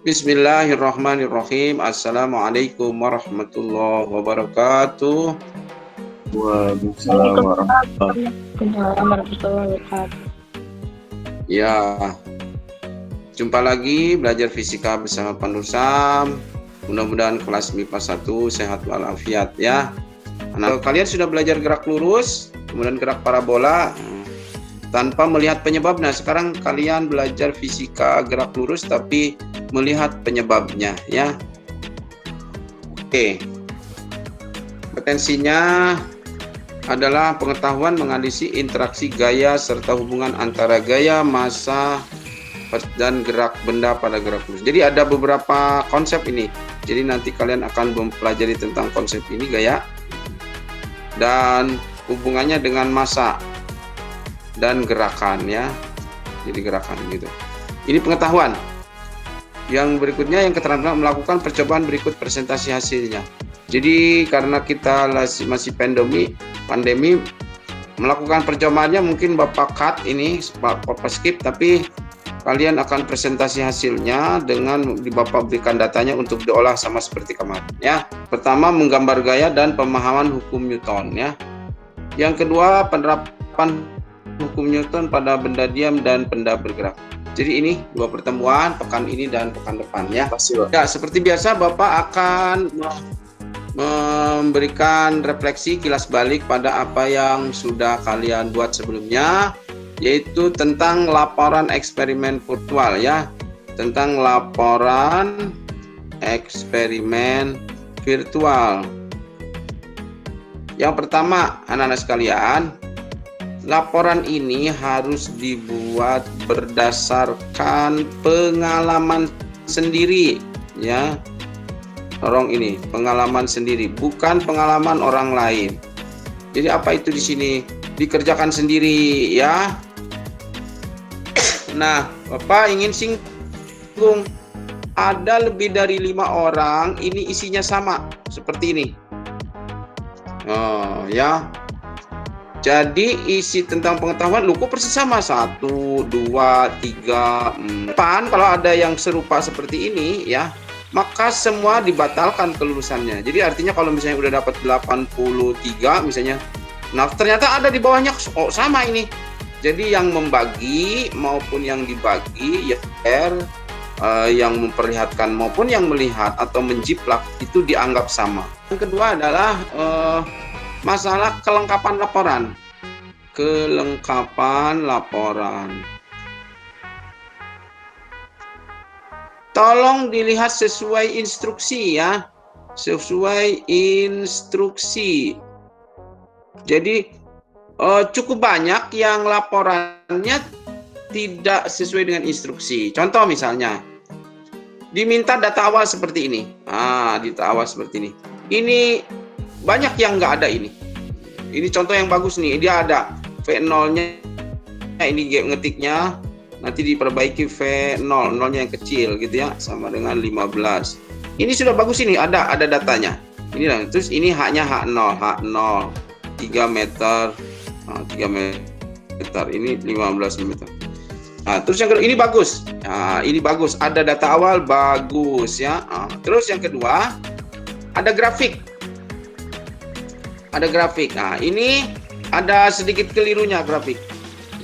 Bismillahirrahmanirrahim. Assalamualaikum warahmatullahi wabarakatuh. Waalaikumsalam warahmatullahi wabarakatuh. Ya, jumpa lagi belajar fisika bersama Pak Nur Sam. Mudah-mudahan kelas MIPA 1 sehat walafiat ya. Nah, kalian sudah belajar gerak lurus, kemudian gerak parabola tanpa melihat penyebab. Nah, sekarang kalian belajar fisika gerak lurus tapi melihat penyebabnya ya. Oke. Potensinya adalah pengetahuan menganalisis interaksi gaya serta hubungan antara gaya, massa, dan gerak benda pada gerak lurus. Jadi ada beberapa konsep ini. Jadi nanti kalian akan mempelajari tentang konsep ini, gaya, dan hubungannya dengan massa dan gerakan ya. Jadi gerakan gitu. Ini pengetahuan. Yang berikutnya yang keterangan melakukan percobaan berikut presentasi hasilnya. Jadi karena kita masih pandemi melakukan percobaannya mungkin Bapak cut ini, Bapak skip, tapi kalian akan presentasi hasilnya dengan Bapak berikan datanya untuk diolah sama seperti kemarin ya. Pertama, menggambar gaya dan pemahaman hukum Newton ya. Yang kedua, penerapan hukum Newton pada benda diam dan benda bergerak. Jadi ini dua pertemuan, pekan ini dan pekan depan ya. Ya, seperti biasa Bapak akan memberikan refleksi kilas balik pada apa yang sudah kalian buat sebelumnya, yaitu tentang laporan eksperimen virtual ya. Tentang laporan eksperimen virtual. Yang pertama, anak-anak sekalian, laporan ini harus dibuat berdasarkan pengalaman sendiri ya. Tolong ini pengalaman sendiri, bukan pengalaman orang lain. Jadi apa itu di sini? Dikerjakan sendiri ya. Nah, Bapak ingin singgung, ada lebih dari 5 orang, ini isinya sama seperti ini. Oh ya. Jadi isi tentang pengetahuan kok persis sama 1, 2, 3, 4. Kalau ada yang serupa seperti ini ya, maka semua dibatalkan kelulusannya. Jadi artinya kalau misalnya udah dapat 83 misalnya, nah ternyata ada di bawahnya sama ini. Jadi yang membagi maupun yang dibagi ya, yang memperlihatkan maupun yang melihat atau menjiplak itu dianggap sama. Yang kedua adalah masalah kelengkapan laporan. Kelengkapan laporan. Tolong dilihat sesuai instruksi ya. Sesuai instruksi. Jadi cukup banyak yang laporannya tidak sesuai dengan instruksi. Contoh misalnya, diminta data awal seperti ini. Data awal seperti ini. Ini banyak yang nggak ada ini. Ini contoh yang bagus nih. Dia ada V0-nya, ini ngetiknya, nanti diperbaiki V0, nolnya yang kecil gitu ya, sama dengan 15. Ini sudah bagus ini, ada datanya. Ini lah. Terus ini haknya H0, 3 meter, 3 meter, ini 15 meter. Nah, terus yang kedua, ini bagus. Nah, ini bagus, ada data awal, bagus ya. Terus yang kedua, ada grafik. Ada grafik. Nah, ini ada sedikit kelirunya grafik.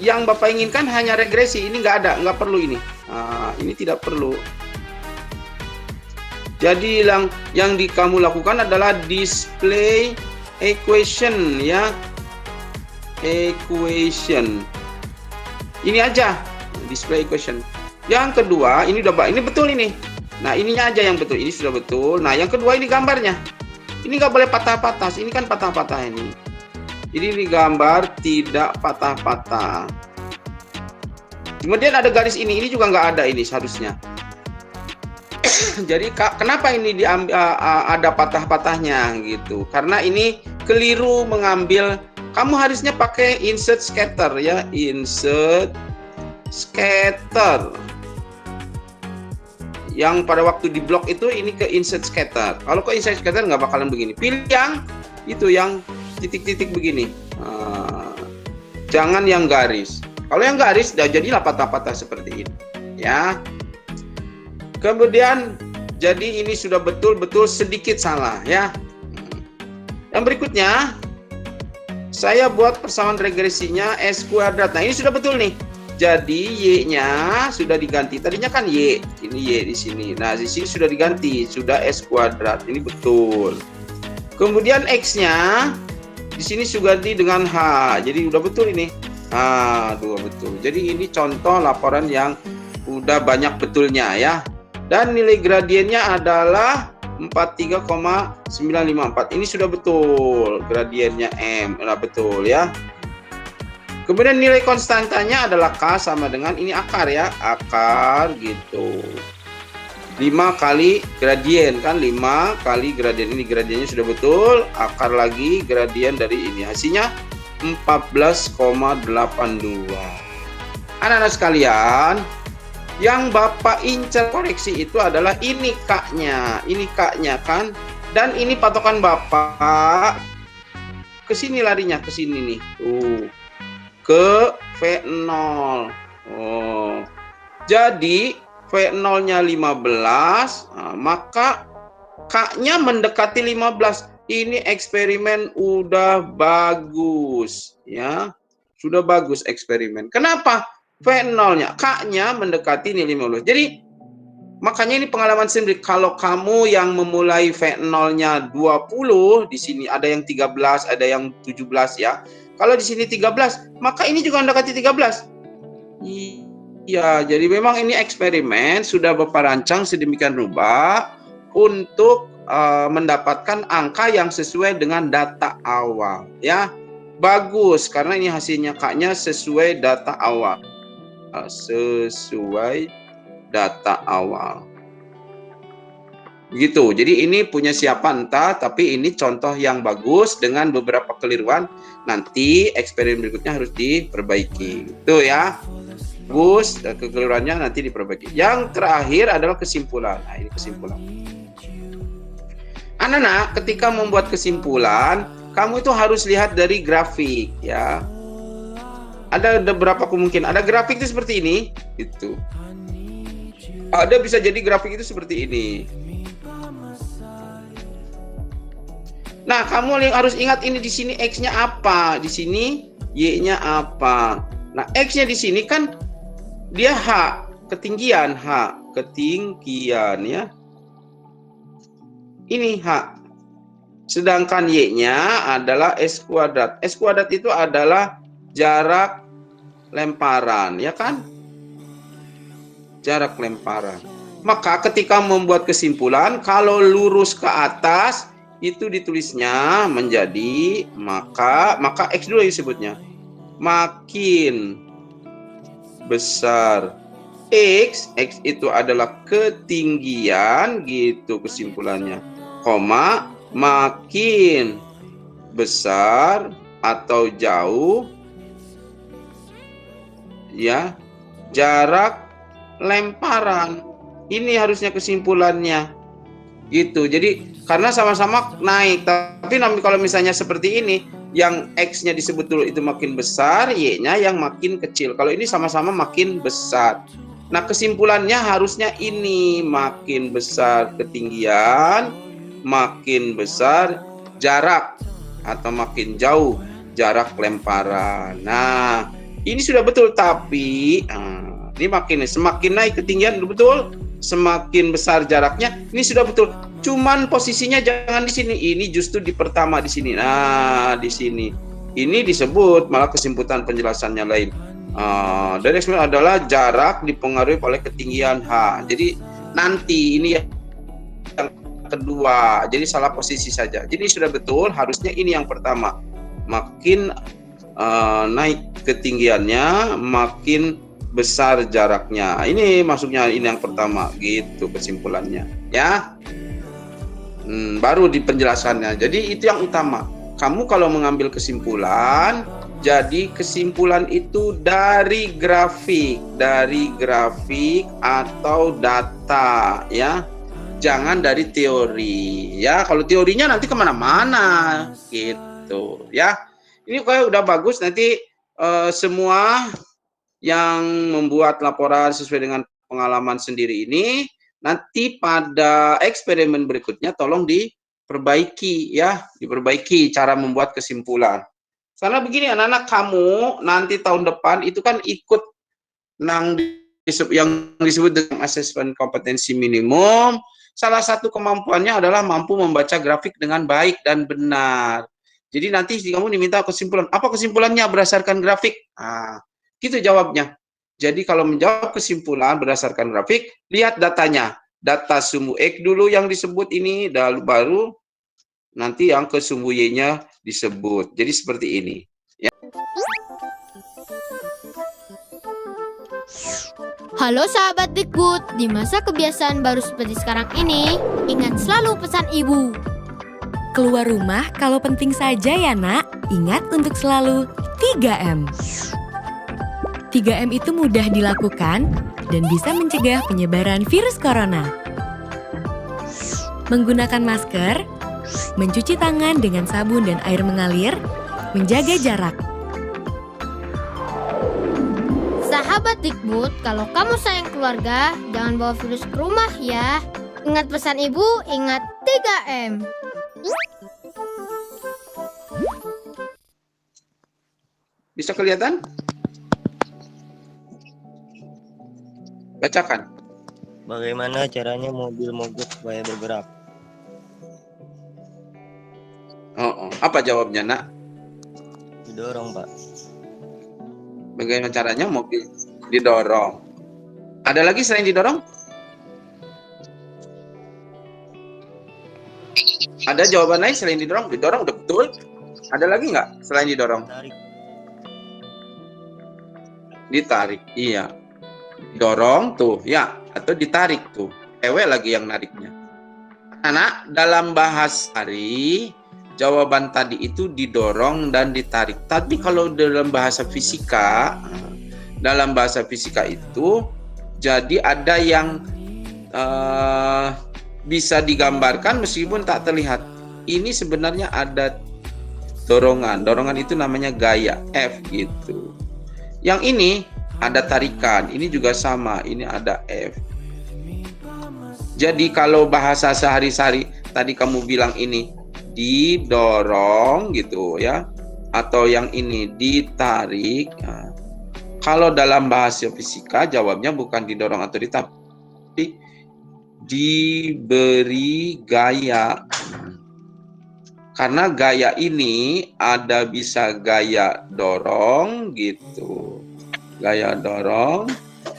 Yang Bapak inginkan hanya regresi. Ini nggak ada, nggak perlu ini. Nah, ini tidak perlu. Jadi yang kamu lakukan adalah display equation ya. Equation. Ini aja, display equation. Yang kedua, ini betul ini. Nah, ininya aja yang betul. Ini sudah betul. Nah, yang kedua ini gambarnya. Ini nggak boleh patah-patah. Ini kan patah-patah ini. Jadi ini gambar tidak patah-patah. Kemudian ada garis ini juga nggak ada ini seharusnya. Jadi kenapa ini ada patah-patahnya gitu? Karena ini keliru mengambil. Kamu harusnya pakai insert scatter ya, insert scatter. Yang pada waktu di blok itu ini ke insert scatter. Kalau ke insert scatter nggak bakalan begini. Pilih yang itu yang titik-titik begini. Jangan yang garis. Kalau yang garis jadilah patah-patah seperti ini. Ya. Kemudian jadi ini sudah betul-betul sedikit salah ya. Yang berikutnya saya buat persamaan regresinya S kuadrat. Nah, ini sudah betul nih. Jadi Y-nya sudah diganti. Tadinya kan Y, ini Y di sini. Nah, di sini sudah diganti, sudah S kuadrat. Ini betul. Kemudian X-nya di sini sudah ganti dengan H. Jadi udah betul ini. Dua betul. Jadi ini contoh laporan yang udah banyak betulnya ya. Dan nilai gradiennya adalah 43,954. Ini sudah betul. Gradiennya M. Nah, betul ya. Kemudian nilai konstantanya adalah K sama dengan ini akar ya. Akar gitu. 5 kali gradien kan, 5 kali gradien. Ini gradiennya sudah betul. Akar lagi gradien dari ini. Hasilnya 14,82. Anak-anak sekalian, yang Bapak incar koreksi itu adalah ini K-nya. Ini K-nya kan. Dan ini patokan Bapak. Ke sini larinya, ke sini nih. Ke V0. Jadi V0-nya 15, maka K-nya mendekati 15. Ini eksperimen udah bagus ya. Sudah bagus eksperimen. Kenapa? V0-nya, K-nya mendekati ini 15. Jadi makanya ini pengalaman sendiri. Kalau kamu yang memulai V0-nya 20, di sini ada yang 13, ada yang 17 ya. Kalau di sini 13, maka ini juga mendekati 13. Iya, jadi memang ini eksperimen sudah Bapak rancang sedemikian rupa untuk mendapatkan angka yang sesuai dengan data awal ya. Bagus karena ini hasilnya K-nya sesuai data awal. Sesuai data awal. Begitu. Jadi ini punya siapa entah, tapi ini contoh yang bagus dengan beberapa keliruan. Nanti eksperimen berikutnya harus diperbaiki. Itu ya. Bagus, kekeliruannya nanti diperbaiki. Yang terakhir adalah kesimpulan. Nah, ini kesimpulan. Anak-anak, ketika membuat kesimpulan, kamu itu harus lihat dari grafik ya. Ada beberapa kemungkinan. Ada grafik itu seperti ini, gitu. Ada bisa jadi grafik itu seperti ini. Nah, kamu harus ingat ini di sini X-nya apa, di sini Y-nya apa. Nah, X-nya di sini kan dia H, ketinggian H, ketinggian ya. Ini H. Sedangkan Y-nya adalah S kuadrat. S kuadrat itu adalah jarak lemparan, ya kan? Jarak lemparan. Maka ketika membuat kesimpulan, kalau lurus ke atas itu ditulisnya menjadi maka X dulu disebutnya. Makin besar X itu adalah ketinggian gitu kesimpulannya. Koma, makin besar atau jauh ya jarak lemparan. Ini harusnya kesimpulannya gitu. Jadi karena sama-sama naik, tapi kalau misalnya seperti ini, yang X-nya disebut dulu itu makin besar, Y-nya yang makin kecil. Kalau ini sama-sama makin besar. Nah, kesimpulannya harusnya ini makin besar ketinggian, makin besar jarak atau makin jauh jarak lemparan. Nah, ini sudah betul, tapi ini semakin naik ketinggian betul, semakin besar jaraknya. Ini sudah betul. Cuman posisinya jangan di sini. Ini justru di pertama di sini. Nah, di sini. Ini disebut malah kesimpulan penjelasannya lain. Dari eksperimen adalah jarak dipengaruhi oleh ketinggian H. Jadi nanti ini yang kedua. Jadi salah posisi saja. Jadi sudah betul. Harusnya ini yang pertama. Makin naik ketinggiannya, makin besar jaraknya. Ini masuknya ini yang pertama gitu kesimpulannya ya. Baru di penjelasannya. Jadi itu yang utama. Kamu kalau mengambil kesimpulan, jadi kesimpulan itu dari grafik atau data ya. Jangan dari teori ya. Kalau teorinya nanti kemana-mana gitu ya. Ini kayak udah bagus. Nanti semua yang membuat laporan sesuai dengan pengalaman sendiri ini Nanti pada eksperimen berikutnya tolong diperbaiki ya, diperbaiki cara membuat kesimpulan. Karena begini anak-anak, kamu nanti tahun depan itu kan ikut yang disebut dengan asesmen kompetensi minimum. Salah satu kemampuannya adalah mampu membaca grafik dengan baik dan benar. Jadi nanti kamu diminta kesimpulan. Apa kesimpulannya berdasarkan grafik? Nah, gitu jawabnya. Jadi kalau menjawab kesimpulan berdasarkan grafik, lihat datanya. Data sumbu X dulu yang disebut ini, baru nanti yang ke sumbu Y-nya disebut. Jadi seperti ini. Halo sahabat Dikbud, di masa kebiasaan baru seperti sekarang ini, ingat selalu pesan ibu. Keluar rumah kalau penting saja ya nak, ingat untuk selalu 3M. 3M itu mudah dilakukan dan bisa mencegah penyebaran virus corona. Menggunakan masker, mencuci tangan dengan sabun dan air mengalir, menjaga jarak. Sahabat Dikbud, kalau kamu sayang keluarga, jangan bawa virus ke rumah ya. Ingat pesan ibu, ingat 3M. Bisa kelihatan? Bacakan. Bagaimana caranya mobil mogok supaya bergerak? Apa jawabnya, nak? Didorong, Pak. Bagaimana caranya mobil didorong? Ada lagi selain didorong? Ada jawaban lain selain didorong? Didorong udah betul. Ada lagi nggak selain didorong? Tarik. Ditarik, iya. Dorong tuh, ya. Atau ditarik tuh. Cewek lagi yang nariknya. Anak, dalam bahasa hari, jawaban tadi itu didorong dan ditarik. Tapi kalau dalam bahasa fisika itu jadi ada yang bisa digambarkan meskipun tak terlihat. Ini sebenarnya ada dorongan. Dorongan itu namanya gaya F gitu. Yang ini ada tarikan. Ini juga sama. Ini ada F. Jadi kalau bahasa sehari-hari tadi kamu bilang ini didorong gitu ya, atau yang ini ditarik. Nah, kalau dalam bahasa fisika jawabnya bukan didorong atau ditarik, tapi diberi gaya. Karena gaya ini ada bisa gaya dorong gitu, gaya dorong,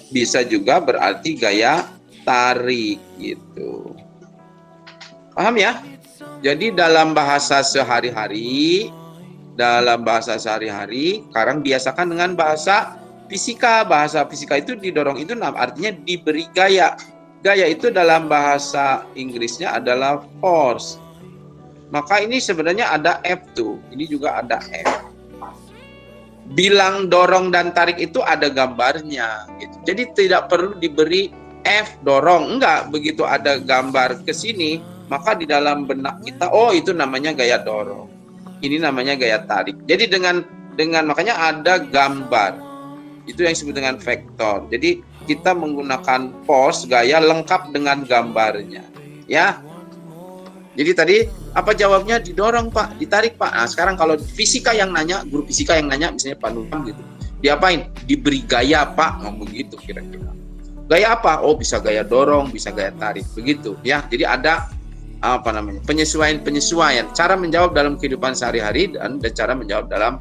bisa juga berarti gaya tarik gitu. Paham ya? Jadi dalam bahasa sehari-hari, sekarang biasakan dengan bahasa fisika. Bahasa fisika itu didorong itu artinya diberi gaya. Gaya itu dalam bahasa Inggrisnya adalah force. Maka ini sebenarnya ada F tuh. Ini juga ada F. Bilang dorong dan tarik itu ada gambarnya. Gitu. Jadi tidak perlu diberi F dorong. Enggak, begitu ada gambar ke sini, maka di dalam benak kita, oh itu namanya gaya dorong. Ini namanya gaya tarik. Jadi dengan makanya ada gambar. Itu yang disebut dengan vektor. Jadi kita menggunakan pos gaya lengkap dengan gambarnya. Ya. Jadi tadi apa jawabnya? Didorong, Pak, ditarik, Pak. Nah, sekarang kalau fisika yang nanya, guru fisika yang nanya, misalnya Pak Nurman gitu. Diapain? Diberi gaya, Pak. Ngomong begitu kira-kira. Gaya apa? Oh, bisa gaya dorong, bisa gaya tarik. Begitu, ya. Jadi ada penyesuaian cara menjawab dalam kehidupan sehari-hari dan cara menjawab dalam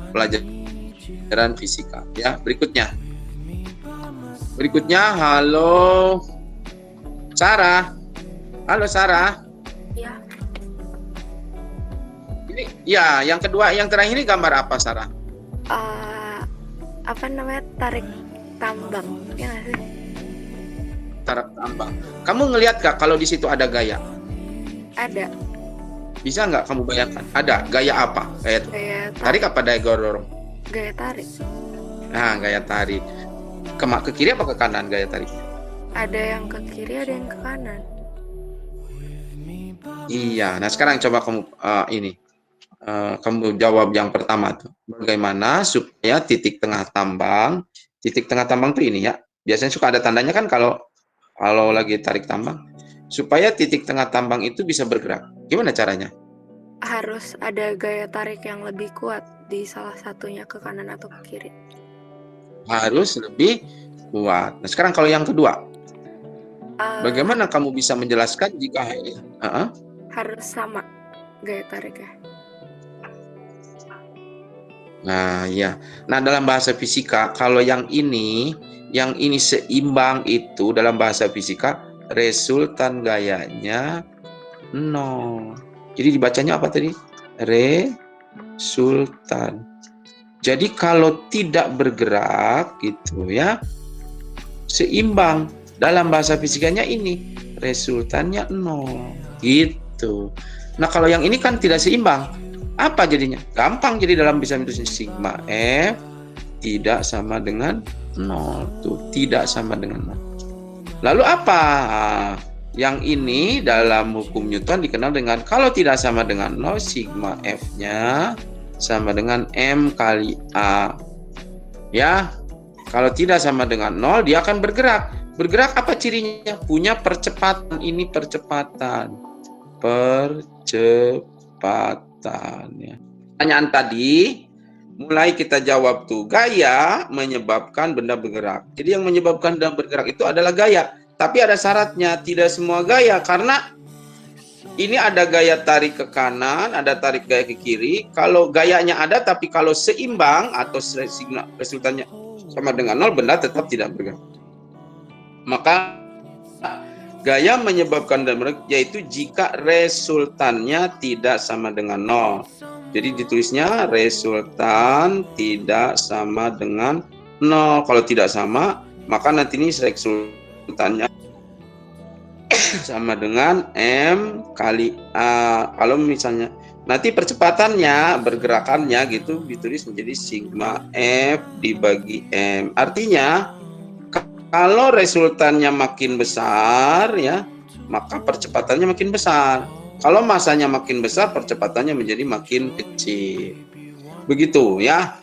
pelajaran fisika, ya. Berikutnya halo Sarah. Halo Sarah. Ya. Ini ya, yang kedua, yang terakhir ini gambar apa, Sarah? Apa namanya, tarik tambang, ya nggak sih? Tarik tambang. Kamu ngelihat gak kalau di situ ada gaya? Ada. Bisa nggak kamu bayangkan? Ada gaya apa? Gaya tarik apa gaya dorong? Gaya tarik. Nah, gaya tarik. Ke kiri apa ke kanan gaya tarik? Ada yang ke kiri, ada yang ke kanan. Iya. Nah, sekarang coba kamu kamu jawab yang pertama tuh. Bagaimana supaya titik tengah tambang itu ini ya. Biasanya suka ada tandanya kan kalau kalau lagi tarik tambang. Supaya titik tengah tambang itu bisa bergerak. Gimana caranya? Harus ada gaya tarik yang lebih kuat di salah satunya ke kanan atau ke kiri. Harus lebih kuat. Nah, sekarang kalau yang kedua, bagaimana kamu bisa menjelaskan jika Harus sama gaya tariknya. Nah, ya. Nah, dalam bahasa fisika, kalau yang ini seimbang itu dalam bahasa fisika, resultan gayanya 0. Jadi dibacanya apa tadi? Resultan. Jadi kalau tidak bergerak gitu ya, seimbang dalam bahasa fisikanya ini resultannya 0 gitu. Nah, kalau yang ini kan tidak seimbang. Apa jadinya? Gampang, jadi dalam bisa menulis sigma F tidak sama dengan 0. Tuh, tidak sama dengan 0. Lalu apa? Yang ini dalam hukum Newton dikenal dengan kalau tidak sama dengan 0, sigma F-nya sama dengan M kali A. Ya, kalau tidak sama dengan 0, dia akan bergerak. Bergerak apa cirinya? Punya percepatan. Ini percepatan. Percepatan. Ya. Pertanyaan tadi, mulai kita jawab tuh, gaya menyebabkan benda bergerak. Jadi yang menyebabkan benda bergerak itu adalah gaya. Tapi ada syaratnya, tidak semua gaya. Karena ini ada gaya tarik ke kanan, ada tarik gaya ke kiri. Kalau gayanya ada, tapi kalau seimbang atau resultannya sama dengan 0, benda tetap tidak bergerak. Maka gaya menyebabkan benda bergerak yaitu jika resultannya tidak sama dengan 0. Jadi ditulisnya resultan tidak sama dengan 0. Kalau tidak sama, maka nanti ini resultannya sama dengan M kali A. Kalau misalnya nanti percepatannya, bergerakannya gitu ditulis menjadi sigma F dibagi M. Artinya kalau resultannya makin besar ya, maka percepatannya makin besar. Kalau masanya makin besar, percepatannya menjadi makin kecil. Begitu ya.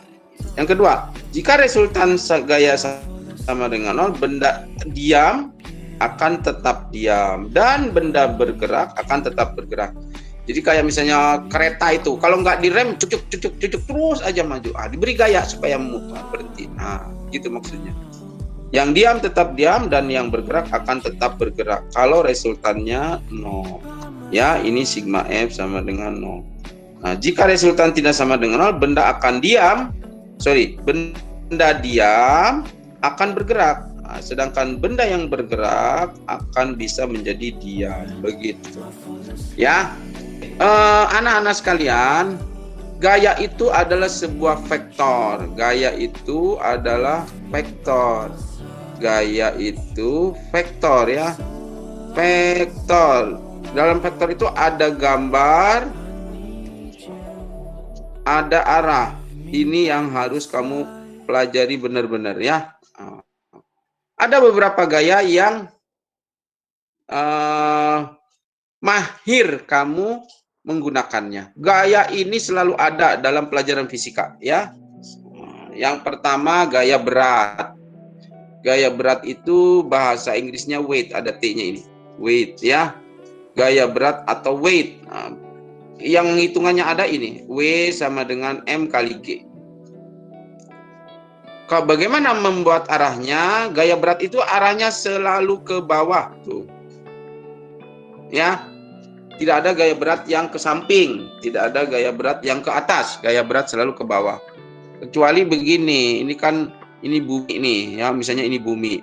Yang kedua, jika resultan gaya sama dengan 0, benda diam akan tetap diam dan benda bergerak akan tetap bergerak. Jadi kayak misalnya kereta itu, kalau nggak direm, cucuk terus aja maju. Diberi gaya supaya memutar, berhenti. Nah, gitu maksudnya. Yang diam tetap diam dan yang bergerak akan tetap bergerak. Kalau resultannya 0. Ya, ini sigma F sama dengan 0. Nah, jika resultan tidak sama dengan 0, benda diam akan bergerak. Nah, sedangkan benda yang bergerak akan bisa menjadi diam. Begitu. Ya, anak-anak sekalian, gaya itu adalah sebuah vektor. Gaya itu adalah vektor. Gaya itu vektor ya. Vektor. Dalam vektor itu ada gambar, ada arah. Ini yang harus kamu pelajari benar-benar ya. Ada beberapa gaya yang mahir kamu menggunakannya. Gaya ini selalu ada dalam pelajaran fisika ya. Yang pertama gaya berat. Gaya berat itu bahasa Inggrisnya weight, ada T-nya ini. Weight ya. Gaya berat atau weight. Nah, yang hitungannya ada ini. W sama dengan M kali G. Bagaimana membuat arahnya? Gaya berat itu arahnya selalu ke bawah tuh. Ya. Tidak ada gaya berat yang ke samping, tidak ada gaya berat yang ke atas. Gaya berat selalu ke bawah. Kecuali begini, ini kan ini bumi nih, ya misalnya ini bumi,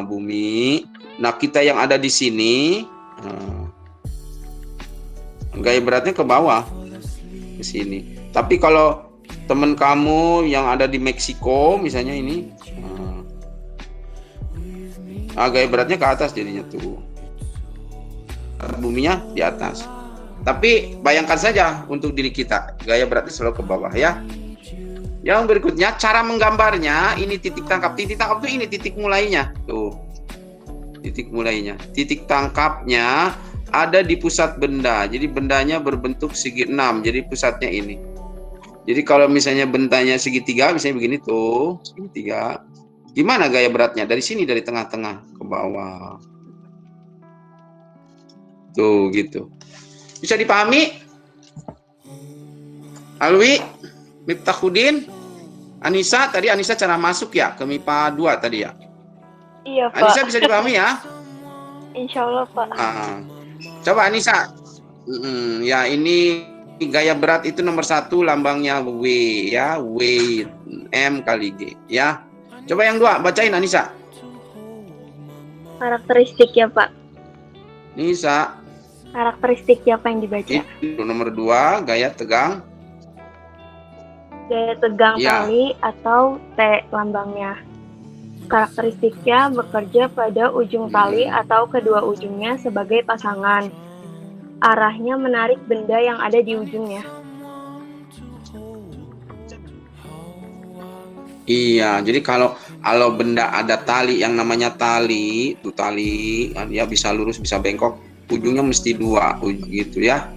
bumi. Nah kita yang ada di sini, gaya beratnya ke bawah, ke sini. Tapi kalau teman kamu yang ada di Meksiko, misalnya ini, gaya beratnya ke atas jadinya tuh, buminya di atas. Tapi bayangkan saja untuk diri kita, gaya beratnya selalu ke bawah ya. Yang berikutnya, cara menggambarnya, ini titik tangkap. Titik tangkap itu ini titik mulainya. Tuh. Titik mulainya. Titik tangkapnya ada di pusat benda. Jadi bendanya berbentuk segi 6. Jadi pusatnya ini. Jadi kalau misalnya bendanya segitiga, misalnya begini tuh, segitiga. Gimana gaya beratnya? Dari sini, dari tengah-tengah ke bawah. Tuh gitu. Bisa dipahami? Alwi, Miftahudin, Anissa, tadi Anissa cara masuk ya ke MIPA 2 tadi ya? Iya, Pak. Anissa bisa dipahami ya? Insya Allah, Pak. Coba Anissa. Ya ini gaya berat itu nomor 1 lambangnya W ya, W M kali G ya. Coba yang 2 bacain Anissa. Karakteristik ya, Pak. Nisa. Karakteristik apa yang dibaca? Itu nomor 2 gaya tegang. Gaya tegang Ya. tali atau T lambangnya. Karakteristiknya bekerja pada ujung tali atau kedua ujungnya sebagai pasangan. Arahnya menarik benda yang ada di ujungnya. Iya, jadi kalau benda ada tali yang namanya tali, itu tali ya bisa lurus bisa bengkok, ujungnya mesti 2 gitu ya.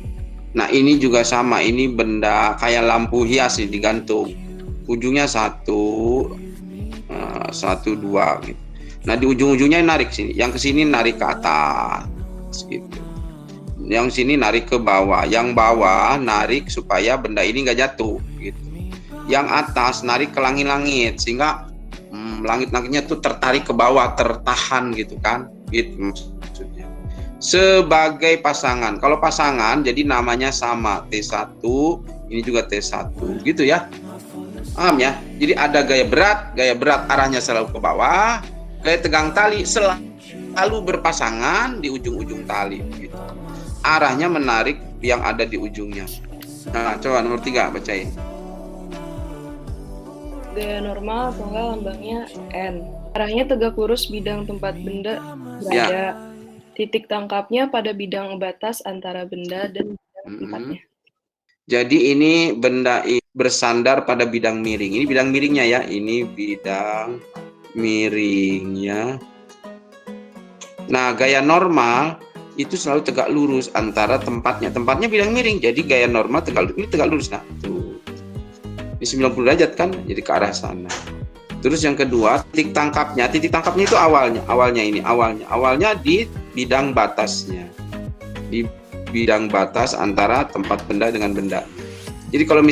Nah, ini juga sama, ini benda kayak lampu hias nih digantung. Ujungnya 1 2 gitu. Nah, di ujung-ujungnya narik sini, yang ke sini narik ke atas gitu. Yang sini narik ke bawah, yang bawah narik supaya benda ini nggak jatuh gitu. Yang atas narik ke langit-langit sehingga langit-langitnya tuh tertarik ke bawah, tertahan gitu kan, gitu maksudnya. Sebagai pasangan, kalau pasangan jadi namanya sama, T1, ini juga T1 gitu ya. Paham ya? Jadi ada gaya berat arahnya selalu ke bawah, gaya tegang tali selalu berpasangan di ujung-ujung tali gitu. Arahnya menarik yang ada di ujungnya. Nah, coba nomor 3 bacain. Gaya normal atau enggak lambangnya N. Arahnya tegak lurus bidang tempat benda berada. Titik tangkapnya pada bidang batas antara benda dan bidang tempatnya. Jadi ini benda bersandar pada bidang miring. Ini bidang miringnya ya. Ini bidang miringnya. Nah, gaya normal itu selalu tegak lurus antara tempatnya. Tempatnya bidang miring. Jadi gaya normal ini tegak lurus. Nah, tuh. Ini 90 derajat kan, jadi ke arah sana. Terus yang kedua, titik tangkapnya itu awalnya di bidang batasnya, di bidang batas antara tempat benda dengan benda. Jadi kalau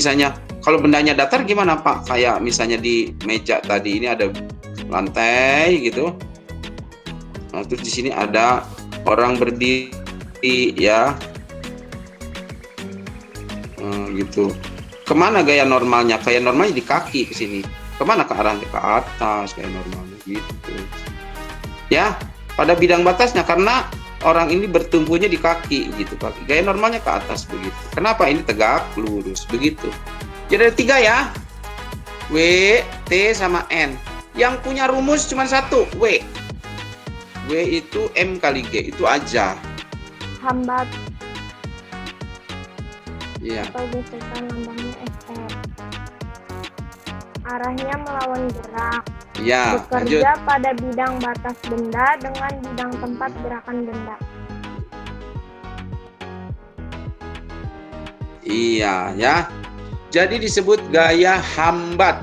bendanya datar gimana Pak? Kayak misalnya di meja tadi ini ada lantai gitu. Nah, terus di sini ada orang berdiri ya, gitu. Kemana gaya normalnya? Gaya normalnya di kaki ke sini. Kemana ke arahnya? Ke atas gaya normalnya gitu. Ya, pada bidang batasnya karena orang ini bertumpunya di kaki gitu. Gaya normalnya ke atas begitu. Kenapa? Ini tegak lurus begitu. Jadi ada 3 ya. W, T sama N. Yang punya rumus cuma 1, W. W itu M kali G, itu aja. Hambat Iya. atau gesekan lambangnya SR. Arahnya melawan gerak. Ya, lanjut. Bekerja pada bidang batas benda dengan bidang tempat gerakan benda. Iya ya. Jadi disebut gaya hambat.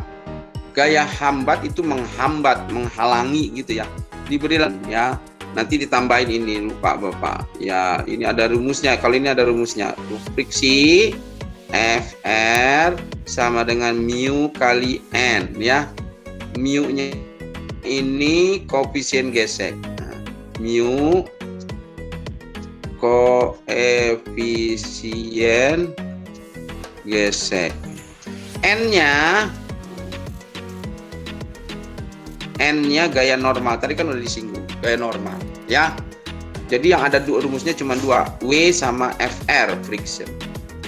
Gaya hambat itu menghambat, menghalangi gitu ya. Diberilah ya. Nanti ditambahin ini, lupa Bapak. Ya, ini ada rumusnya. Kalau ini ada rumusnya. Friksi FR sama dengan mu kali N ya. Mu-nya ini koefisien gesek. Nah, mu koefisien gesek. N-nya gaya normal. Tadi kan udah disinggung, gaya normal ya. Jadi yang ada rumusnya cuma 2, W sama FR, friction.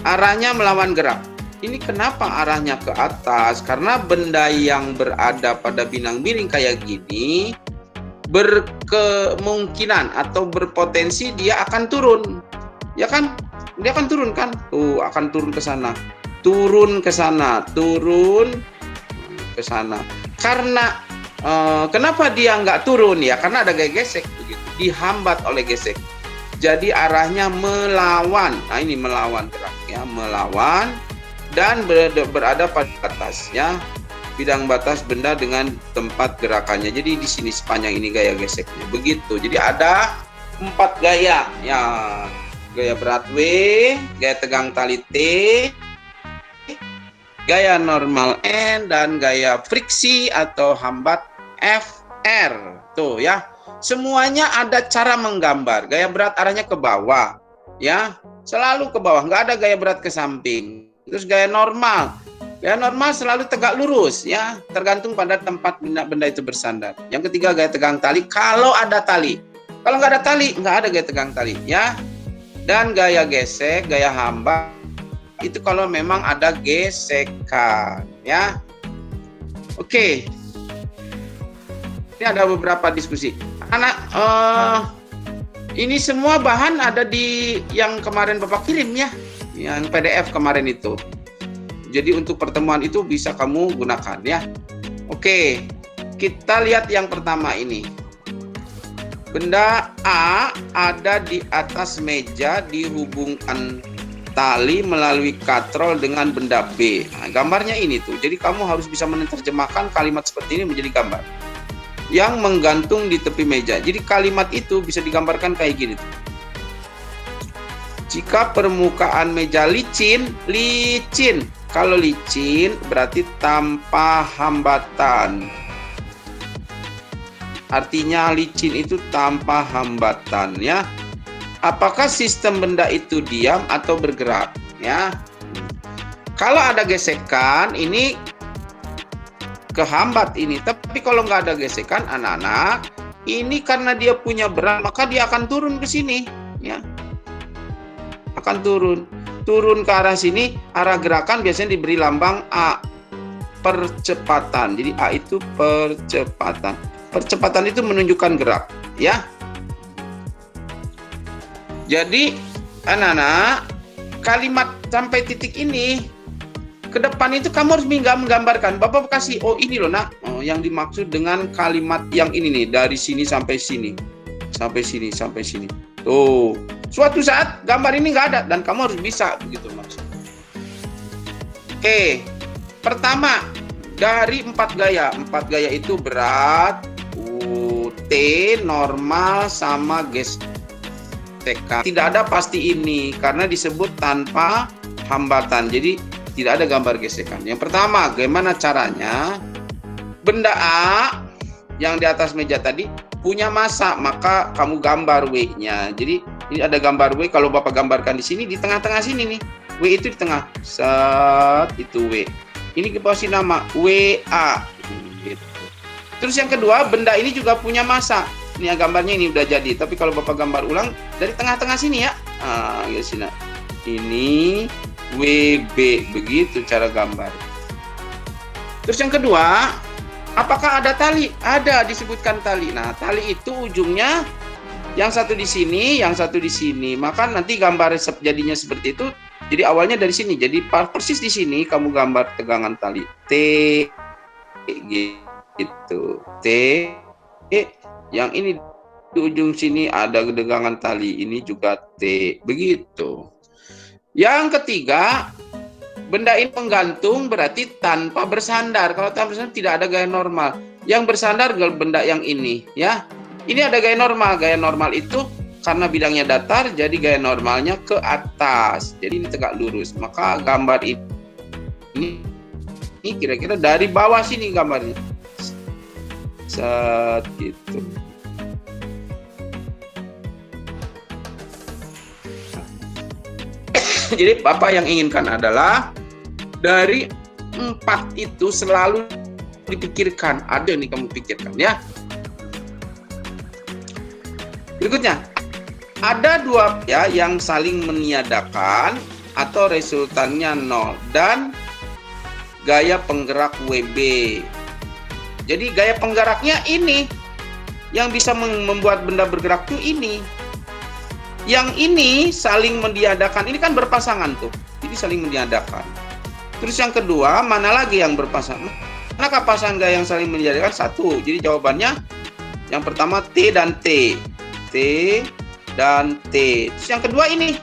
Arahnya melawan gerak. Ini kenapa arahnya ke atas? Karena benda yang berada pada bidang miring kayak gini berkemungkinan atau berpotensi dia akan turun. Ya kan? Dia akan turun kan? Tuh, akan turun ke sana. Turun ke sana, turun ke sana. Karena kenapa dia nggak turun ya? Karena ada gaya gesek begitu, dihambat oleh gesek. Jadi arahnya melawan. Nah, ini melawan gerak ya, melawan dan berada pada batasnya, bidang batas benda dengan tempat gerakannya. Jadi di sini sepanjang ini gaya geseknya begitu. Jadi ada 4 gaya. Ya, gaya berat W, gaya tegang tali T, gaya normal N, dan gaya friksi atau hambat FR. Tuh ya, semuanya ada cara menggambar. Gaya berat arahnya ke bawah, ya, selalu ke bawah, nggak ada gaya berat ke samping. Terus gaya normal selalu tegak lurus, ya, tergantung pada tempat benda itu bersandar. Yang ketiga gaya tegang tali, kalau ada tali. Kalau nggak ada tali, nggak ada gaya tegang tali, ya. Dan gaya gesek, gaya hambat itu kalau memang ada gesekan, ya. Oke. Ini ada beberapa diskusi. Anak, ini semua bahan ada di yang kemarin Bapak kirim, ya, yang PDF kemarin itu. Jadi untuk pertemuan itu bisa kamu gunakan, ya. Oke, kita lihat yang pertama ini. Benda A ada di atas meja dihubungkan tali melalui katrol dengan benda B. Nah, gambarnya ini tuh. Jadi kamu harus bisa menerjemahkan kalimat seperti ini menjadi gambar yang menggantung di tepi meja. Jadi kalimat itu bisa digambarkan kayak gini tuh. Jika permukaan meja licin. Kalau licin berarti tanpa hambatan. Artinya licin itu tanpa hambatan, ya. Apakah sistem benda itu diam atau bergerak, ya? Kalau ada gesekan, ini kehambat ini. Tapi kalau nggak ada gesekan, anak-anak, ini karena dia punya berat, maka dia akan turun ke sini, ya. Akan turun ke arah sini. Arah gerakan biasanya diberi lambang A, percepatan. Jadi A itu percepatan. Percepatan itu menunjukkan gerak, ya. Jadi anak-anak, kalimat sampai titik ini ke depan itu kamu harus menggambarkan. Bapak kasih, oh ini loh nak, oh, yang dimaksud dengan kalimat yang ini nih, dari sini sampai sini, sampai sini, sampai sini. Tuh, suatu saat gambar ini nggak ada dan kamu harus bisa begitu maksudnya. Oke, pertama dari 4 gaya. 4 gaya itu berat, T, normal, sama gesekan. Tidak ada pasti ini karena disebut tanpa hambatan. Jadi tidak ada gambar gesekan. Yang pertama, bagaimana caranya? Benda A yang di atas meja tadi punya massa, maka kamu gambar W-nya. Jadi ini ada gambar W. Kalau Bapak gambarkan di sini, di tengah-tengah sini nih. W itu di tengah. Set, itu W. Ini kasih nama WA. Gitu. Terus yang kedua, benda ini juga punya massa. Ini gambarnya ini udah jadi. Tapi kalau Bapak gambar ulang dari tengah-tengah sini ya. Ya sini. Ini WB, begitu cara gambar. Terus yang kedua, apakah ada tali? Ada, disebutkan tali. Nah, tali itu ujungnya yang satu di sini, yang satu di sini. Maka nanti gambar jadinya seperti itu. Jadi awalnya dari sini. Jadi persis di sini kamu gambar tegangan tali T gitu. T, yang ini di ujung sini ada tegangan tali, ini juga T, begitu. Yang ketiga, benda ini menggantung berarti tanpa bersandar. Kalau tanpa bersandar tidak ada gaya normal. Yang bersandar benda yang ini, ya. Ini ada gaya normal. Gaya normal itu karena bidangnya datar, jadi gaya normalnya ke atas. Jadi ini tegak lurus. Maka gambar ini kira-kira dari bawah sini gambarnya. Set gitu. Jadi Bapak yang inginkan adalah dari 4 itu selalu dipikirkan. Ada nih kamu pikirkan ya. Berikutnya, ada 2 ya yang saling meniadakan atau resultannya 0 dan gaya penggerak WB. Jadi gaya penggeraknya ini yang bisa membuat benda bergerak tuh ini. Yang ini saling meniadakan. Ini kan berpasangan tuh. Jadi saling meniadakan. Terus yang kedua, mana lagi yang berpasangan? Manakah pasangan gaya yang saling meniadakan? 1. Jadi jawabannya yang pertama T dan T. T dan T. Terus yang kedua ini.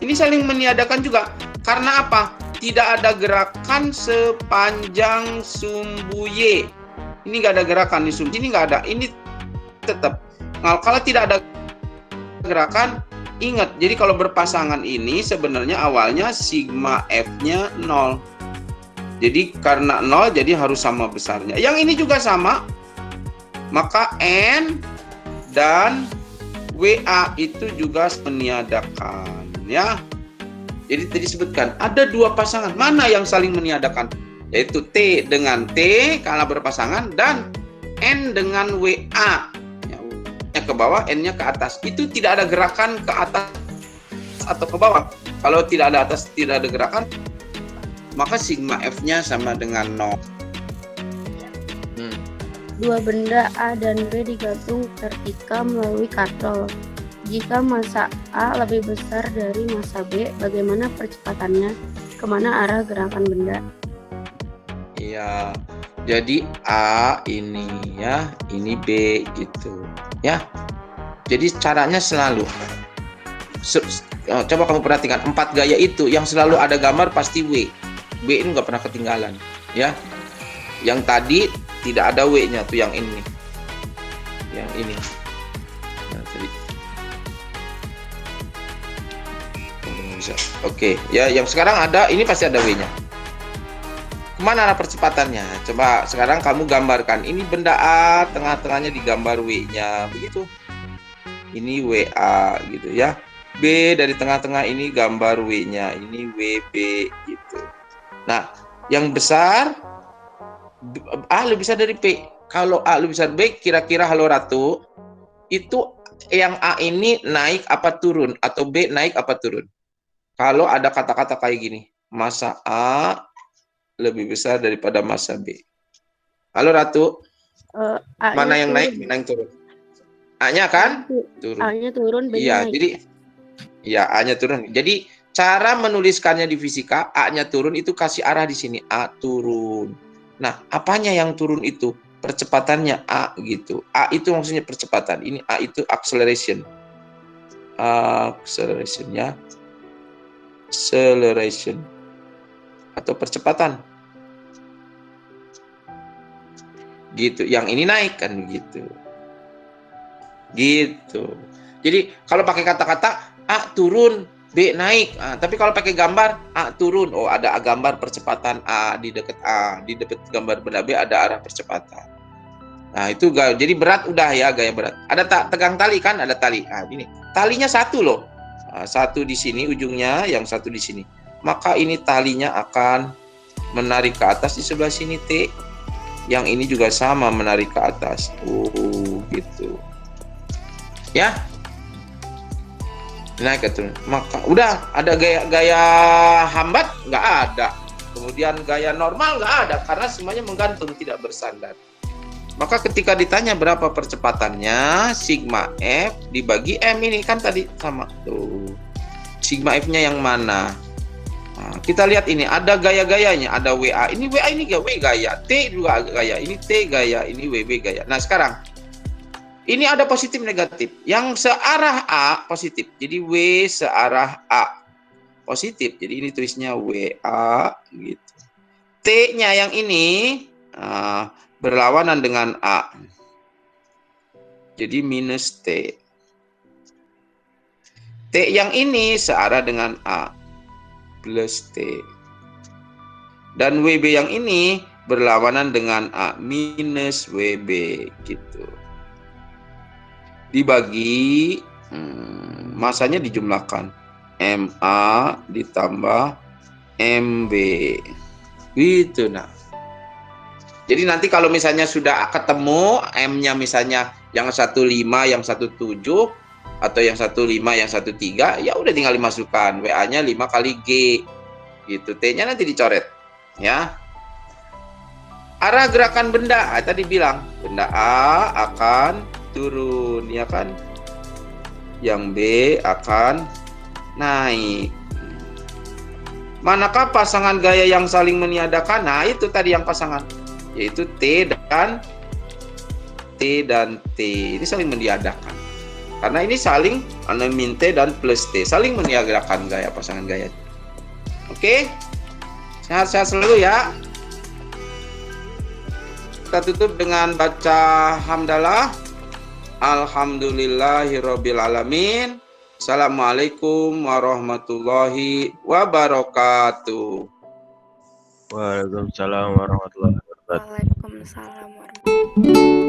Ini saling meniadakan juga. Karena apa? Tidak ada gerakan sepanjang sumbu Y. Ini nggak ada gerakan di sumbu. Ini nggak ada. Ini tetap Nah, kalau tidak ada gerakan, ingat, jadi kalau berpasangan ini sebenarnya awalnya sigma F-nya 0. Jadi karena 0 jadi harus sama besarnya. Yang ini juga sama. Maka N dan WA itu juga meniadakan, ya. Jadi tadi disebutkan ada dua pasangan. Mana yang saling meniadakan? Yaitu T dengan T karena berpasangan dan N dengan WA. Ya, ke bawah, N-nya ke atas. Itu tidak ada gerakan ke atas atau ke bawah. Kalau tidak ada atas, tidak ada gerakan, maka sigma F-nya sama dengan 0. Dua benda A dan B digantung vertikal melalui katrol. Jika massa A lebih besar dari massa B, bagaimana percepatannya? Kemana arah gerakan benda? Iya, jadi A ini ya, ini B gitu, ya. Jadi caranya selalu, coba kamu perhatikan 4 gaya itu yang selalu ada gambar pasti W. W ini nggak pernah ketinggalan, ya. Yang tadi tidak ada W-nya tuh, yang ini, yang ini. Nah, tadi. Oke, ya, yang sekarang ada, ini pasti ada W-nya. Kemana arah percepatannya? Coba sekarang kamu gambarkan. Ini benda A, tengah-tengahnya digambar W-nya, begitu. Ini WA gitu ya. B dari tengah-tengah ini gambar W-nya, ini WB gitu. Nah, yang besar A lebih besar dari P. Kalau A lebih besar B, kira-kira halo Ratu, itu yang A ini naik apa turun, atau B naik apa turun? Kalau ada kata-kata kayak gini, massa A lebih besar daripada massa B. Halo Ratu, mana yang naik, mana yang turun? A-nya kan turun. A-nya turun, B-nya iya, naik. jadi ya A-nya turun. Jadi cara menuliskannya di fisika, A-nya turun itu kasih arah di sini, A turun. Nah, apanya yang turun itu? Percepatannya A gitu. A itu maksudnya percepatan. Ini A itu acceleration. Acceleration-nya. Acceleration. Atau percepatan. Gitu. Yang ini naik kan gitu. Gitu. Jadi kalau pakai kata-kata A turun, B naik. Tapi kalau pakai gambar A turun, oh ada gambar percepatan A di dekat A, di dekat gambar benda B ada arah percepatan. Nah itu jadi berat udah ya, gaya berat. Ada tegang tali kan, ada tali. Ini talinya satu loh, satu di sini ujungnya, yang satu di sini. Maka ini talinya akan menarik ke atas di sebelah sini T. Yang ini juga sama menarik ke atas. Gitu. Ya. Naik ke turun. Maka udah ada gaya hambat nggak ada, kemudian gaya normal nggak ada, karena semuanya menggantung, tidak bersandar. Maka ketika ditanya berapa percepatannya, sigma F dibagi M ini kan tadi sama tuh. Sigma F-nya yang mana? Nah, kita lihat ini ada gaya-gayanya, ada WA. Ini WA ini W gaya, T juga gaya, ini T gaya, ini WB gaya. Nah sekarang ini ada positif negatif. Yang searah A positif. Jadi W searah A positif. Jadi ini tulisnya WA gitu. T-nya yang ini berlawanan dengan A. Jadi minus T. T yang ini searah dengan A plus T. Dan WB yang ini berlawanan dengan A minus WB gitu. Dibagi, masanya dijumlahkan, MA ditambah MB gitu. Nah jadi nanti kalau misalnya sudah ketemu M-nya, misalnya yang 15, yang 17, atau yang 15, yang 13, ya udah tinggal dimasukkan WA-nya 5 kali G gitu. T-nya nanti dicoret ya. Arah gerakan benda, tadi bilang benda A akan turun ya kan, yang B akan naik. Manakah pasangan gaya yang saling meniadakan? Nah itu tadi yang pasangan, yaitu T dan T ini saling meniadakan, karena ini saling min T dan plus T, saling meniadakan gaya, pasangan gaya. Oke, sehat-sehat selalu ya. Kita tutup dengan baca hamdalah. Alhamdulillahirabbil alamin. Assalamualaikum warahmatullahi wabarakatuh. Waalaikumsalam warahmatullahi wabarakatuh. Waalaikumsalam warahmatullahi wabarakatuh.